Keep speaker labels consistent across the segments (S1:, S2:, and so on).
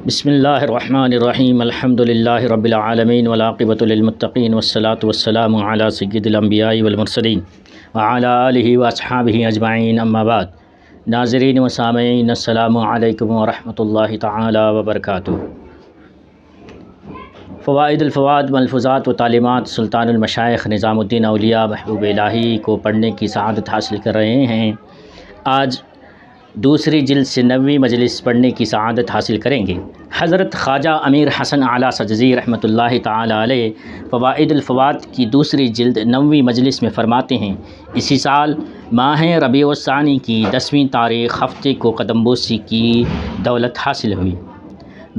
S1: بسم اللہ الرحمن الرحیم الحمدللہ رب العالمین والعاقبۃ للمتقین والصلاة والسلام علی سید الانبیاء والمرسلین وعلی آلہ واصحابہ اجمعین اما بعد۔ ناظرین و سامعین السلام علیکم ورحمۃ اللہ تعالی وبرکاتہ۔ فوائد الفواد ملفوظات و تعلیمات سلطان المشائخ نظام الدین اولیاء محبوب الہی کو پڑھنے کی سعادت حاصل کر رہے ہیں۔ آج دوسری جلد سے 9ویں مجلس پڑھنے کی سعادت حاصل کریں گے۔ حضرت خواجہ امیر حسن اعلیٰ سجزی رحمۃ اللہ تعالی علیہ فوائد الفواد کی دوسری جلد 9ویں مجلس میں فرماتے ہیں، اسی سال ماہ ربیع الثانی کی 10ویں تاریخ ہفتے کو قدم بوسی کی دولت حاصل ہوئی۔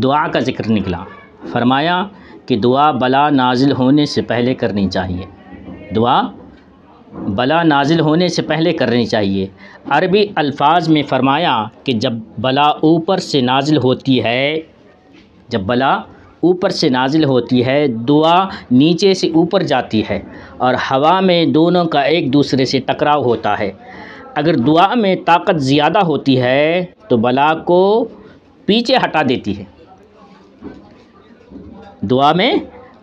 S1: دعا کا ذکر نکلا، فرمایا کہ دعا بلا نازل ہونے سے پہلے کرنی چاہیے۔ دعا بلا نازل ہونے سے پہلے کرنی چاہیے۔ عربی الفاظ میں فرمایا کہ جب بلا اوپر سے نازل ہوتی ہے، دعا نیچے سے اوپر جاتی ہے اور ہوا میں دونوں کا ایک دوسرے سے ٹکراؤ ہوتا ہے۔ اگر دعا میں طاقت زیادہ ہوتی ہے تو بلا کو پیچھے ہٹا دیتی ہے۔ دعا میں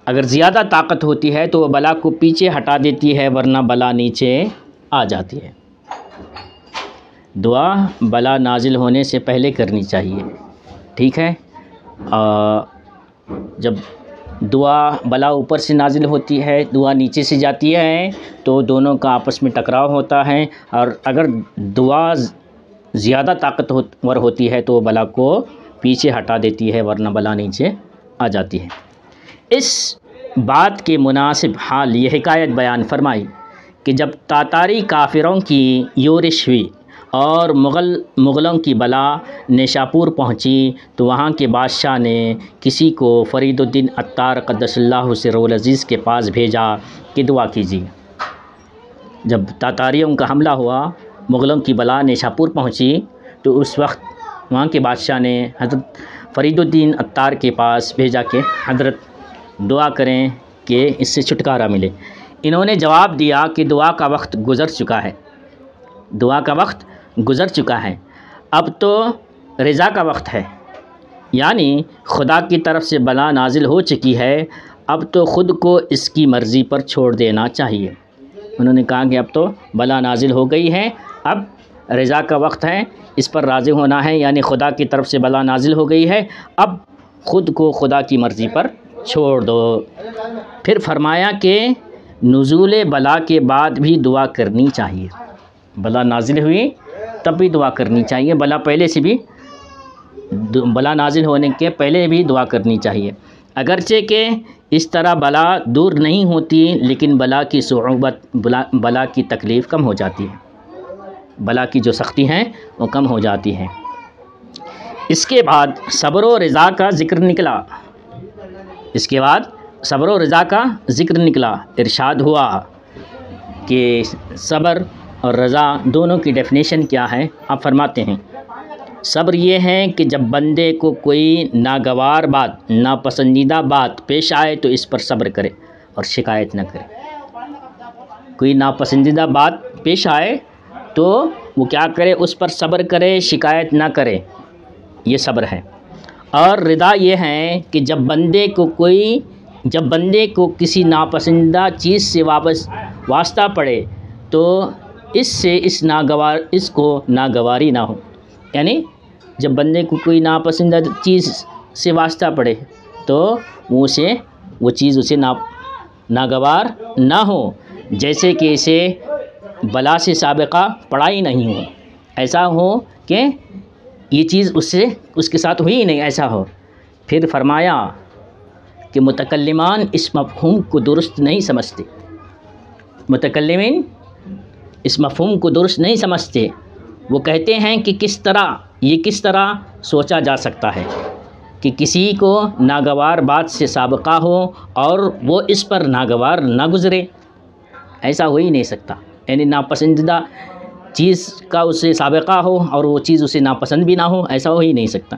S1: اگر زیادہ طاقت ہوتی ہے تو وہ بلا کو پیچھے ہٹا دیتی ہے، ورنہ بلا نیچے آ جاتی ہے۔ دعا بلا نازل ہونے سے پہلے کرنی چاہیے، ٹھیک ہے۔ جب دعا بلا اوپر سے نازل ہوتی ہے، دعا نیچے سے جاتی ہے تو دونوں کا آپس میں ٹکراؤ ہوتا ہے، اور اگر دعا زیادہ طاقتور ہوتی ہے تو وہ بلا کو پیچھے ہٹا دیتی ہے، ورنہ بلا نیچے آ جاتی ہے۔ اس بات کے مناسب حال یہ حکایت بیان فرمائی کہ جب تاتاری کافروں کی یورش ہوئی اور مغلوں کی بلا نیشاپور پہنچی تو وہاں کے بادشاہ نے کسی کو فرید الدین عطار قدس اللہ سرہ العزیز کے پاس بھیجا کہ دعا کیجیے۔ جب تاتاریوں کا حملہ ہوا، مغلوں کی بلا نیشاپور پہنچی تو اس وقت وہاں کے بادشاہ نے حضرت فرید الدین عطار کے پاس بھیجا کہ حضرت دعا کریں کہ اس سے چھٹکارا ملے۔ انہوں نے جواب دیا کہ دعا کا وقت گزر چکا ہے، اب تو رضا کا وقت ہے، یعنی خدا کی طرف سے بلا نازل ہو چکی ہے، اب تو خود کو اس کی مرضی پر چھوڑ دینا چاہیے۔ انہوں نے کہا کہ اب تو بلا نازل ہو گئی ہے، اب رضا کا وقت ہے، اس پر راضی ہونا ہے، یعنی خدا کی طرف سے بلا نازل ہو گئی ہے، اب خود کو خدا کی مرضی پر چھوڑ دو۔ پھر فرمایا کہ نزول بلا کے بعد بھی دعا کرنی چاہیے۔ بلا نازل ہوئی تب بھی دعا کرنی چاہیے، بلا نازل ہونے کے پہلے بھی دعا کرنی چاہیے۔ اگرچہ کہ اس طرح بلا دور نہیں ہوتی، لیکن بلا کی صعوبت، بلا کی تکلیف کم ہو جاتی ہے، بلا کی جو سختی ہیں وہ کم ہو جاتی ہیں۔ اس کے بعد صبر و رضا کا ذکر نکلا۔ ارشاد ہوا کہ صبر اور رضا دونوں کی ڈیفینیشن کیا ہے؟ آپ فرماتے ہیں، صبر یہ ہے کہ جب بندے کو کوئی ناگوار بات، ناپسندیدہ بات پیش آئے تو اس پر صبر کرے اور شکایت نہ کرے۔ کوئی ناپسندیدہ بات پیش آئے تو وہ کیا کرے؟ اس پر صبر کرے، شکایت نہ کرے، یہ صبر ہے۔ اور رضا یہ ہے کہ جب بندے کو کسی ناپسندیدہ چیز سے واسطہ پڑے تو اس کو ناگواری نہ ہو، یعنی جب بندے کو کوئی ناپسندیدہ چیز سے واسطہ پڑے تو وہ چیز اسے ناگوار نہ ہو، جیسے کہ اسے بلا سے سابقہ پڑا ہی نہیں ہو، ایسا ہو کہ یہ چیز اس کے ساتھ ہوئی ہی نہیں، ایسا ہو۔ پھر فرمایا کہ متکلمان اس مفہوم کو درست نہیں سمجھتے، وہ کہتے ہیں کہ کس طرح سوچا جا سکتا ہے کہ کسی کو ناگوار بات سے سابقہ ہو اور وہ اس پر ناگوار نہ گزرے، ایسا ہو ہی نہیں سکتا، یعنی ناپسندیدہ چیز کا اسے سابقہ ہو اور وہ چیز اسے ناپسند بھی نہ ہو، ایسا ہو ہی نہیں سکتا۔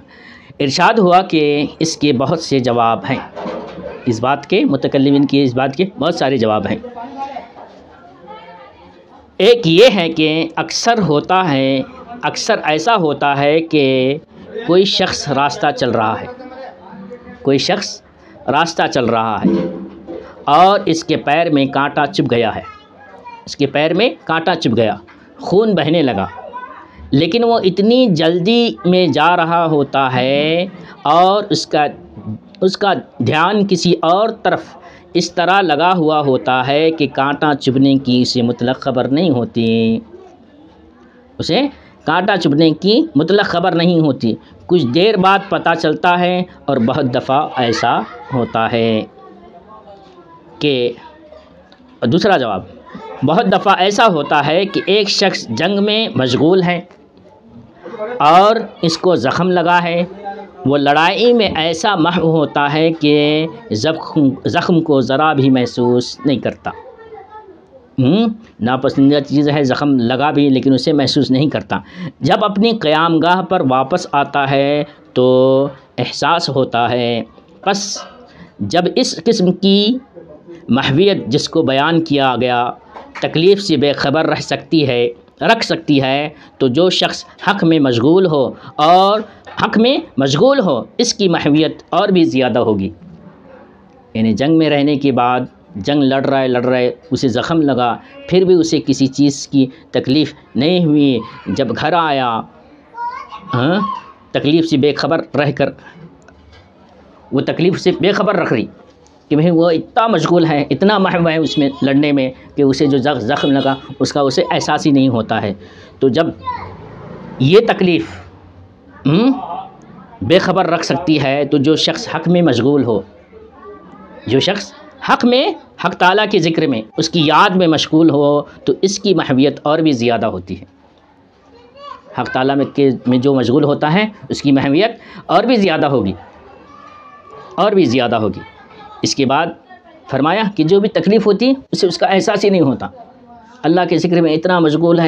S1: ارشاد ہوا کہ اس کے بہت سے جواب ہیں، اس بات کے متکلمین کی اس بات کے بہت سارے جواب ہیں۔ ایک یہ ہے کہ اکثر ایسا ہوتا ہے کہ کوئی شخص راستہ چل رہا ہے، کوئی شخص راستہ چل رہا ہے اور اس کے پیر میں کانٹا چبھ گیا ہے، اس کے پیر میں کانٹا چبھ گیا، خون بہنے لگا، لیکن وہ اتنی جلدی میں جا رہا ہوتا ہے اور اس کا دھیان کسی اور طرف اس طرح لگا ہوا ہوتا ہے کہ کانٹا چبھنے کی اسے مطلق خبر نہیں ہوتی، اسے کانٹا چبھنے کی مطلق خبر نہیں ہوتی۔ کچھ دیر بعد پتہ چلتا ہے، اور بہت دفعہ ایسا ہوتا ہے کہ دوسرا جواب، بہت دفعہ ایسا ہوتا ہے کہ ایک شخص جنگ میں مشغول ہے اور اس کو زخم لگا ہے، وہ لڑائی میں ایسا محو ہوتا ہے کہ زخم کو ذرا بھی محسوس نہیں کرتا، ناپسندیدہ چیز ہے، زخم لگا بھی لیکن اسے محسوس نہیں کرتا۔ جب اپنی قیام گاہ پر واپس آتا ہے تو احساس ہوتا ہے۔ پس جب اس قسم کی محویت جس کو بیان کیا گیا تکلیف سے بے خبر رکھ سکتی ہے تو جو شخص حق میں مشغول ہو اس کی محویت اور بھی زیادہ ہوگی۔ یعنی جنگ میں رہنے کے بعد، جنگ لڑ رہا ہے، اسے زخم لگا، پھر بھی اسے کسی چیز کی تکلیف نہیں ہوئی، جب گھر آیا تکلیف سے بے خبر رہ کر، وہ تکلیف سے بے خبر رکھ رہی کہ بھئی وہ اتنا مشغول ہے، اتنا محو ہے اس میں لڑنے میں کہ اسے جو زخم لگا اس کا اسے احساس ہی نہیں ہوتا ہے۔ تو جب یہ تکلیف بے خبر رکھ سکتی ہے تو جو شخص حق میں مشغول ہو، جو شخص حق تعالیٰ کے ذکر میں، اس کی یاد میں مشغول ہو تو اس کی محویت اور بھی زیادہ ہوتی ہے۔ حق تعالیٰ میں جو مشغول ہوتا ہے اس کی محویت اور بھی زیادہ ہوگی، اور بھی زیادہ ہوگی۔ اس کے بعد فرمایا کہ جو بھی تکلیف ہوتی اسے اس کا احساس ہی نہیں ہوتا، اللہ کے ذکر میں اتنا مشغول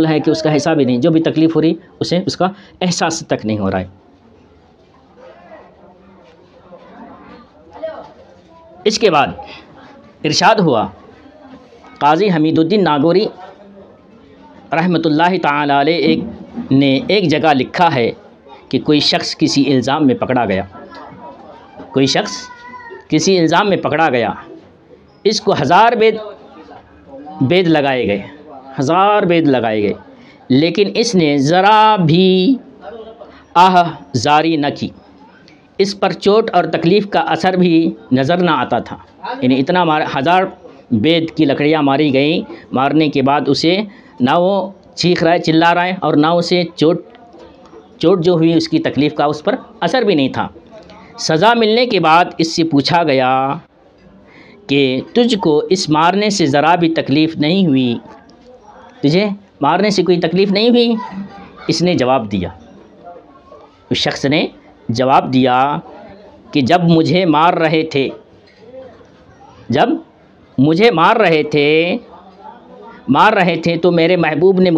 S1: ہے کہ اس کا حساب ہی نہیں، جو بھی تکلیف ہو رہی اسے اس کا احساس تک نہیں ہو رہا ہے۔ اس کے بعد ارشاد ہوا، قاضی حمید الدین ناگوری رحمۃ اللہ تعالی علیہ نے ایک جگہ لکھا ہے کہ کوئی شخص کسی الزام میں پکڑا گیا، اس کو 1000 بید لگائے گئے، لیکن اس نے ذرا بھی زاری نہ کی، اس پر چوٹ اور تکلیف کا اثر بھی نظر نہ آتا تھا۔ یعنی اتنا 1000 بید کی لکڑیاں ماری گئیں، مارنے کے بعد اسے نہ وہ چیخ رہا ہے، چلا رہا ہے، اور نہ اسے چوٹ جو ہوئی اس کی تکلیف کا اس پر اثر بھی نہیں تھا۔ سزا ملنے کے بعد اس سے پوچھا گیا کہ تجھ کو اس مارنے سے ذرا بھی تکلیف نہیں ہوئی، تجھے مارنے سے کوئی تکلیف نہیں ہوئی؟ اس نے جواب دیا، اس شخص نے جواب دیا کہ جب مجھے مار رہے تھے تو میرے محبوب نے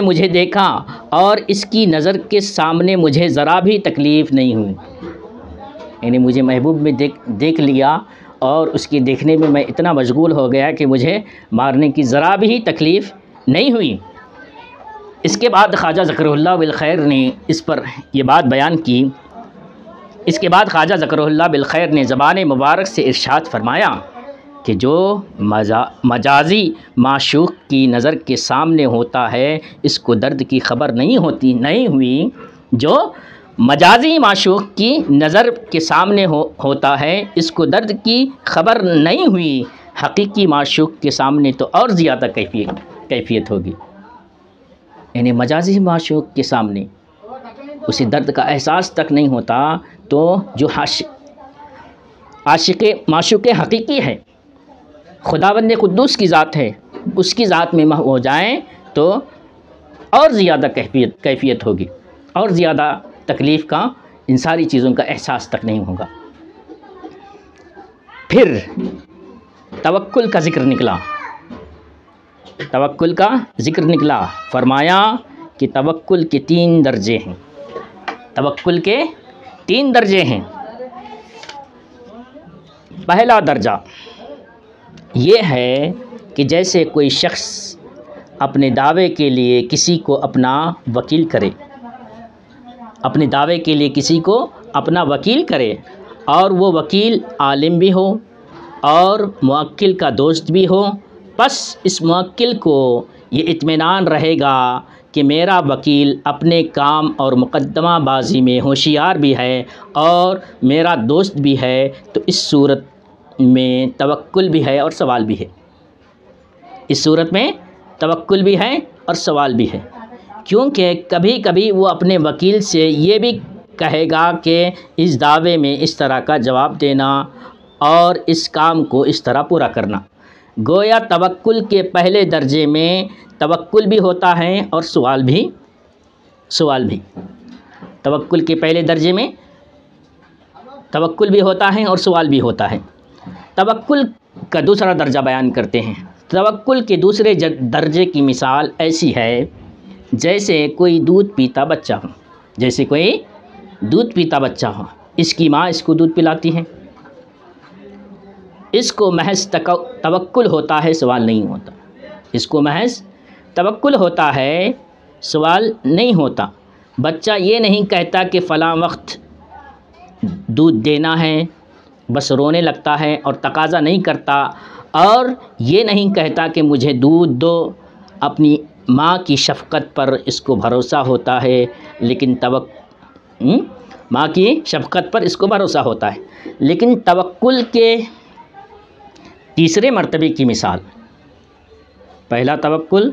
S1: مجھے دیکھا اور اس کی نظر کے سامنے مجھے ذرا بھی تکلیف نہیں ہوئی۔ یعنی مجھے محبوب میں دیکھ لیا اور اس کی دیکھنے میں اتنا مشغول ہو گیا کہ مجھے مارنے کی ذرا بھی تکلیف نہیں ہوئی۔ اس کے بعد خواجہ ذکر اللہ بالخیر نے اس پر یہ بات بیان کی۔ اس کے بعد خواجہ ذکر اللہ بالخیر نے زبان مبارک سے ارشاد فرمایا کہ جو مجازی معشوق کی نظر کے سامنے ہوتا ہے اس کو درد کی خبر نہیں ہوئی، جو مجازی معشوق کی نظر کے سامنے ہوتا ہے اس کو درد کی خبر نہیں ہوئی، حقیقی معشوق کے سامنے تو اور زیادہ کیفیت ہوگی۔ یعنی مجازی معشوق کے سامنے اسے درد کا احساس تک نہیں ہوتا، تو جو معشوق حقیقی ہے، خداوند قدوس کی ذات ہے، اس کی ذات میں محو ہو جائیں تو اور زیادہ کیفیت ہوگی، اور زیادہ تکلیف کا، ان ساری چیزوں کا احساس تک نہیں ہوگا۔ پھر توکل کا ذکر نکلا، فرمایا کہ توکل کے 3 درجے ہیں۔ پہلا درجہ یہ ہے کہ جیسے کوئی شخص اپنے دعوے کے لیے کسی کو اپنا وکیل کرے اپنے دعوے کے لیے کسی کو اپنا وکیل کرے اور وہ وکیل عالم بھی ہو اور موکل کا دوست بھی ہو، پس اس موکل کو یہ اطمینان رہے گا کہ میرا وکیل اپنے کام اور مقدمہ بازی میں ہوشیار بھی ہے اور میرا دوست بھی ہے، تو اس صورت میں توکل بھی ہے اور سوال بھی ہے، اس صورت میں توکل بھی ہے اور سوال بھی ہے، کیونکہ کبھی کبھی وہ اپنے وکیل سے یہ بھی کہے گا کہ اس دعوے میں اس طرح کا جواب دینا اور اس کام کو اس طرح پورا کرنا۔ گویا توکل کے پہلے درجے میں توکل بھی ہوتا ہے اور سوال بھی توکل کے پہلے درجے میں توکل بھی ہوتا ہے اور سوال بھی ہوتا ہے۔ توکل کا دوسرا درجہ بیان کرتے ہیں۔ توکل کے دوسرے درجے کی مثال ایسی ہے جیسے کوئی دودھ پیتا بچہ ہو، اس کی ماں اس کو دودھ پلاتی ہے، اس کو محض توکل ہوتا ہے، سوال نہیں ہوتا، اس کو محض توکل ہوتا ہے، سوال نہیں ہوتا۔ بچہ یہ نہیں کہتا کہ فلاں وقت دودھ دینا ہے، بس رونے لگتا ہے اور تقاضا نہیں کرتا، اور یہ نہیں کہتا کہ مجھے دودھ دو، اپنی ماں کی شفقت پر اس کو بھروسہ ہوتا ہے، لیکن ماں کی شفقت پر اس کو بھروسہ ہوتا ہے، لیکن توکل کے تیسرے مرتبے کی مثال، پہلا توکل،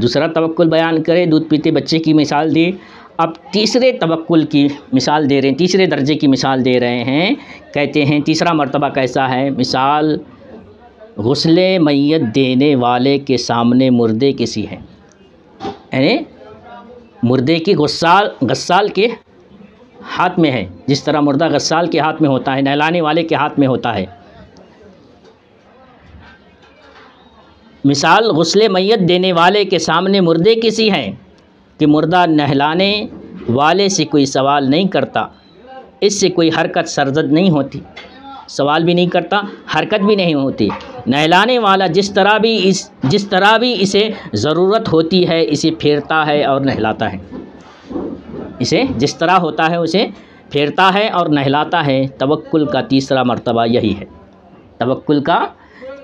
S1: دوسرا توکل بیان کرے، دودھ پیتے بچے کی مثال دی، اب تیسرے توکل کی مثال دے رہے ہیں، تیسرے درجے کی مثال دے رہے ہیں۔ کہتے ہیں تیسرا مرتبہ کیسا ہے؟ مثال غسل میت دینے والے کے سامنے مردے کی سی ہے، یعنی مردے کی غسال کے ہاتھ میں ہے، جس طرح مردہ غسال کے ہاتھ میں ہوتا ہے، نہلانے والے کے ہاتھ میں ہوتا ہے۔ مثال غسل میت دینے والے کے سامنے مردے کی سی ہے کہ مردہ نہلانے والے سے کوئی سوال نہیں کرتا، اس سے کوئی حرکت سرزد نہیں ہوتی، سوال بھی نہیں کرتا، حرکت بھی نہیں ہوتی۔ نہلانے والا جس طرح بھی اسے ضرورت ہوتی ہے اسے پھیرتا ہے اور نہلاتا ہے، اسے جس طرح ہوتا ہے اسے پھیرتا ہے اور نہلاتا ہے۔ توکل کا تیسرا مرتبہ یہی ہے، توکل کا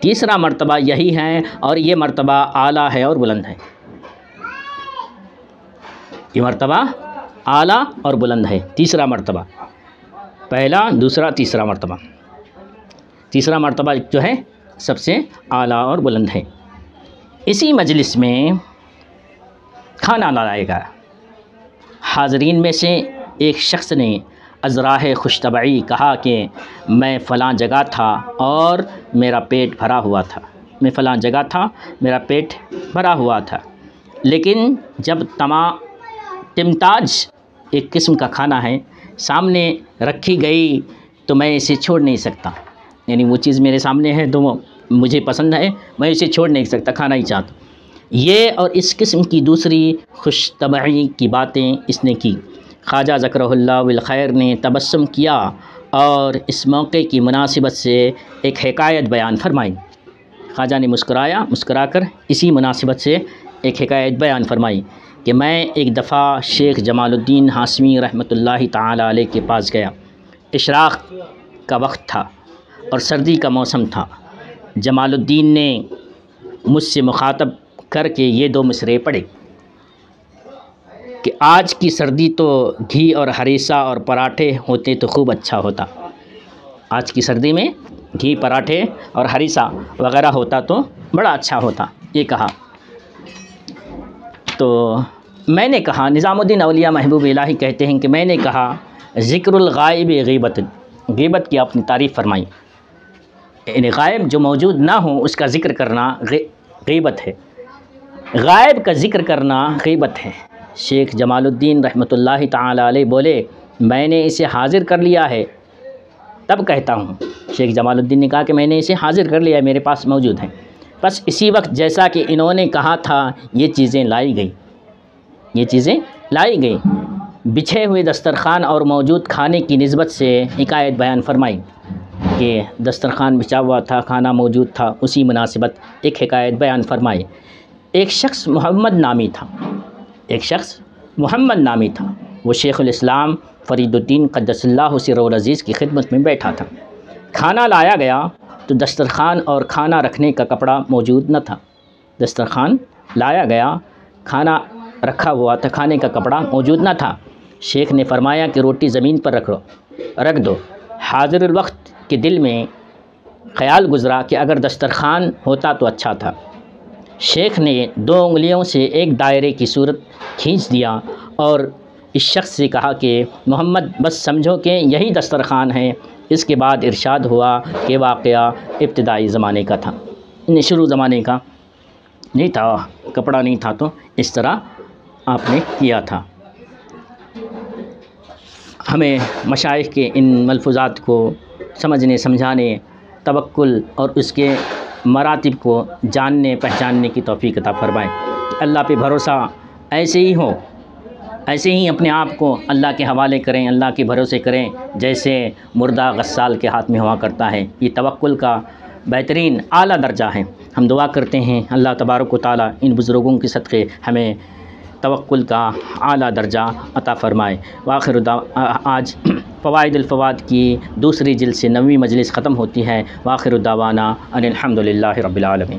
S1: تیسرا مرتبہ یہی ہے، اور یہ مرتبہ اعلیٰ ہے اور بلند ہے، یہ مرتبہ اعلیٰ اور بلند ہے۔ تیسرا مرتبہ، پہلا، دوسرا، تیسرا مرتبہ، تیسرا مرتبہ جو ہے سب سے اعلیٰ اور بلند ہے۔ اسی مجلس میں کھانا لائے گا، حاضرین میں سے ایک شخص نے ازراہ خوش طبعی کہا کہ میں فلاں جگہ تھا اور میرا پیٹ بھرا ہوا تھا، لیکن جب تمتاج ایک قسم کا کھانا ہے سامنے رکھی گئی تو میں اسے چھوڑ نہیں سکتا، یعنی وہ چیز میرے سامنے ہے تو وہ مجھے پسند ہے، میں اسے چھوڑ نہیں سکتا، کھانا ہی چاہتا۔ یہ اور اس قسم کی دوسری خوش طبعی کی باتیں اس نے کی۔ خواجہ ذکرہ اللہ بالخیر نے تبسم کیا اور اس موقع کی مناسبت سے ایک حکایت بیان فرمائی۔ خواجہ نے مسکرا کر اسی مناسبت سے ایک حکایت بیان فرمائی کہ میں ایک دفعہ شیخ جمال الدین ہاشمی رحمۃ اللہ تعالی علیہ کے پاس گیا۔ اشراق کا وقت تھا اور سردی کا موسم تھا۔ جمال الدین نے مجھ سے مخاطب کر کے یہ دو مصرعے پڑھے کہ آج کی سردی تو گھی اور ہریسہ اور پراٹھے ہوتے تو خوب اچھا ہوتا، آج کی سردی میں گھی، پراٹھے اور ہریسہ وغیرہ ہوتا تو بڑا اچھا ہوتا، یہ کہا۔ تو میں نے کہا، نظام الدین اولیاء محبوب الہی کہتے ہیں کہ میں نے کہا ذکر الغائب غیبت کی اپنی تعریف فرمائی، یعنی غائب جو موجود نہ ہو اس کا ذکر کرنا غیبت ہے، غائب کا ذکر کرنا غیبت ہے۔ شیخ جمال الدین رحمۃ اللہ تعالی علیہ بولے میں نے اسے حاضر کر لیا ہے تب کہتا ہوں۔ شیخ جمال الدین نے کہا کہ میں نے اسے حاضر کر لیا ہے، میرے پاس موجود ہیں۔ بس اسی وقت جیسا کہ انہوں نے کہا تھا یہ چیزیں لائی گئیں، بچھے ہوئے دسترخوان اور موجود کھانے کی نسبت سے حکایت بیان فرمائی کہ دسترخوان بچھا ہوا تھا، کھانا موجود تھا، اسی مناسبت ایک حکایت بیان فرمائی۔ ایک شخص محمد نامی تھا، وہ شیخ الاسلام فرید الدین قدس اللہ سرہ العزیز کی خدمت میں بیٹھا تھا۔ کھانا لایا گیا تو دسترخوان اور کھانا رکھنے کا کپڑا موجود نہ تھا۔ دسترخوان لایا گیا، کھانا رکھا ہوا تھا، کھانے کا کپڑا موجود نہ تھا۔ شیخ نے فرمایا کہ روٹی زمین پر رکھ دو۔ حاضر الوقت کے دل میں خیال گزرا کہ اگر دسترخوان ہوتا تو اچھا تھا۔ شیخ نے 2 انگلیوں سے ایک دائرے کی صورت کھینچ دیا اور اس شخص سے کہا کہ محمد بس سمجھو کہ یہی دسترخوان ہے۔ اس کے بعد ارشاد ہوا کہ واقعہ ابتدائی زمانے کا تھا، شروع زمانے کا نہیں تھا، کپڑا نہیں تھا، تو اس طرح آپ نے کیا تھا۔ ہمیں مشائخ کے ان ملفوظات کو سمجھنے، سمجھانے، توکل اور اس کے مراتب کو جاننے پہچاننے کی توفیق عطا فرمائے۔ اللہ پہ بھروسہ ایسے ہی ہو، ایسے ہی اپنے آپ کو اللہ کے حوالے کریں، اللہ کے بھروسے کریں جیسے مردہ غسال کے ہاتھ میں ہوا کرتا ہے۔ یہ توکل کا بہترین اعلیٰ درجہ ہے۔ ہم دعا کرتے ہیں اللہ تبارک و تعالیٰ ان بزرگوں کے صدقے ہمیں توکل کا اعلیٰ درجہ عطا فرمائے۔ آج فوائد الفواد کی دوسری جلد سے 9ویں مجلس ختم ہوتی ہے۔ وآخر دعوانا ان الحمد للہ رب العالمین۔